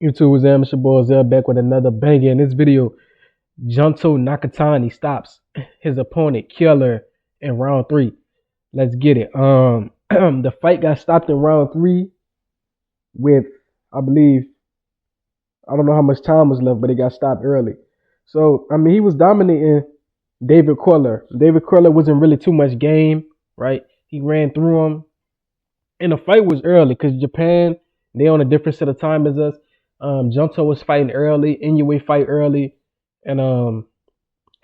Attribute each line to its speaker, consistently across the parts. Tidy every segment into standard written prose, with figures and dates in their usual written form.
Speaker 1: YouTube was Mr. Boy Zell back with another banger. In this video, Junto Nakatani stops his opponent Cuellar in round three. Let's get it. The fight got stopped in round three with, I believe, I don't know how much time was left, but it got stopped early. So I mean, he was dominating David Cuellar. David Cuellar wasn't really too much game, right? He ran through him, and the fight was early because Japan, they on a different set of time as us. Junto was fighting early, Inoue fight early, and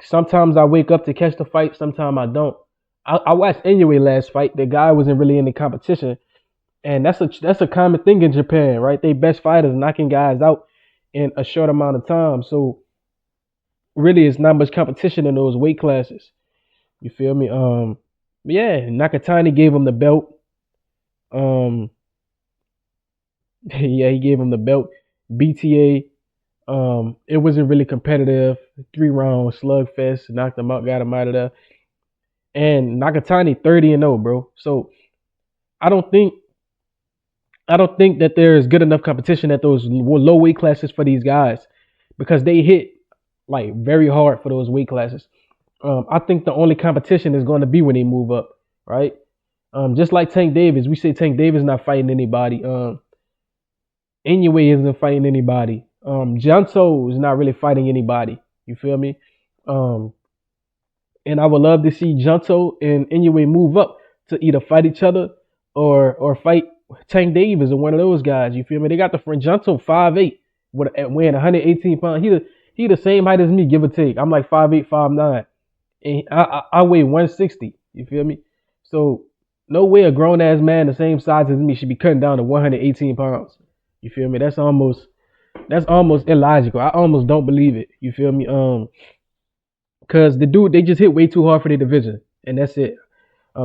Speaker 1: sometimes I wake up to catch the fight, sometimes I don't. I watched Inoue last fight. The guy wasn't really in the competition, and that's a common thing in Japan, right? They best fighters knocking guys out in a short amount of time. So really, it's not much competition in those weight classes. You feel me? Yeah, Nakatani gave him the belt. Um, yeah, he gave him the belt. BTA. It wasn't really competitive. 3 round slugfest, knocked him out, got him out of there. And Nakatani 30-0, bro. So I don't think that there's good enough competition at those low weight classes for these guys because they hit like very hard for those weight classes. I think the only competition is going to be when they move up, right? Just like Tank Davis, we say Tank Davis not fighting anybody. Inoue isn't fighting anybody. Junto is not really fighting anybody. You feel me? And I would love to see Junto and Inoue move up to either fight each other or fight Tank Davis or one of those guys. You feel me? They got the friend Junto 5'8", weighing 118 pounds. He the same height as me, give or take. I'm like 5'8", 5'9", and I weigh 160. You feel me? So no way a grown ass man the same size as me should be cutting down to 118 pounds. You feel me? That's almost illogical. I almost don't believe it. You feel me? Cause the dude, they just hit way too hard for their division, and that's it.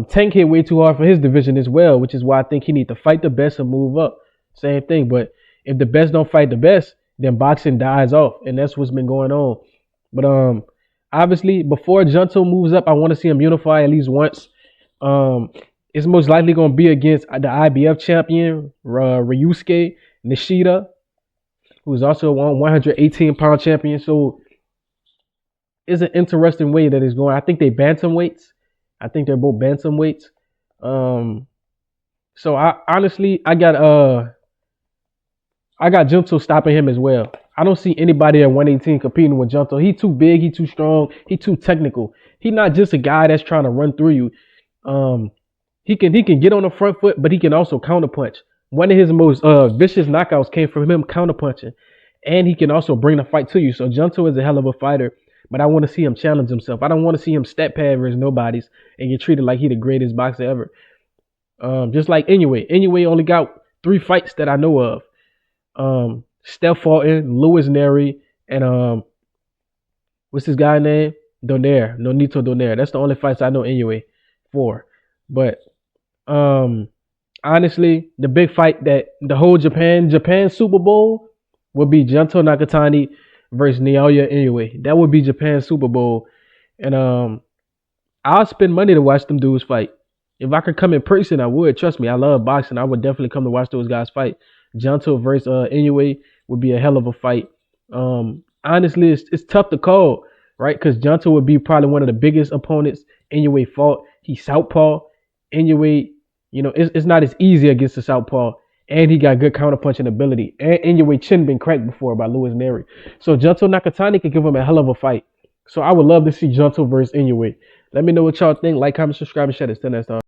Speaker 1: Tank hit way too hard for his division as well, which is why I think he need to fight the best and move up. Same thing. But if the best don't fight the best, then boxing dies off, and that's what's been going on. But obviously, before Junto moves up, I want to see him unify at least once. It's most likely going to be against the IBF champion Ryusuke Nishida, who's also a 118-pound champion. So it's an interesting way that it's going. I think they bantamweights. I think they're both bantamweights. So I honestly I got Junto stopping him as well. I don't see anybody at 118 competing with Junto. He too big, he too strong, he too technical. He not just a guy that's trying to run through you. He can get on the front foot, but he can also counterpunch. One of his most vicious knockouts came from him counterpunching. And he can also bring the fight to you. So Junto is a hell of a fighter, but I want to see him challenge himself. I don't want to see him step pad versus nobodies and get treated like he the greatest boxer ever. Just like Inoue. Inoue only got 3 fights that I know of. Steph Fulton, Louis Neri, and what's his guy name? Donaire. Nonito Donaire. That's the only fights I know Inoue for. But honestly, the big fight that the whole Japan Super Bowl would be Junto Nakatani versus Naoya Inoue. That would be Japan's Super Bowl. And I'll spend money to watch them dudes fight. If I could come in person, I would. Trust me, I love boxing. I would definitely come to watch those guys fight. Junto versus Inoue would be a hell of a fight. Honestly, it's tough to call, right? Because Junto would be probably one of the biggest opponents Inoue fought. He's southpaw. Inoue, it's not as easy against the southpaw. And he got good counterpunching ability. And Inoue chin been cracked before by Louis Neri. So Junto Nakatani could give him a hell of a fight. So I would love to see Junto versus Inoue. Let me know what y'all think. Like, comment, subscribe, and share this. Till next time.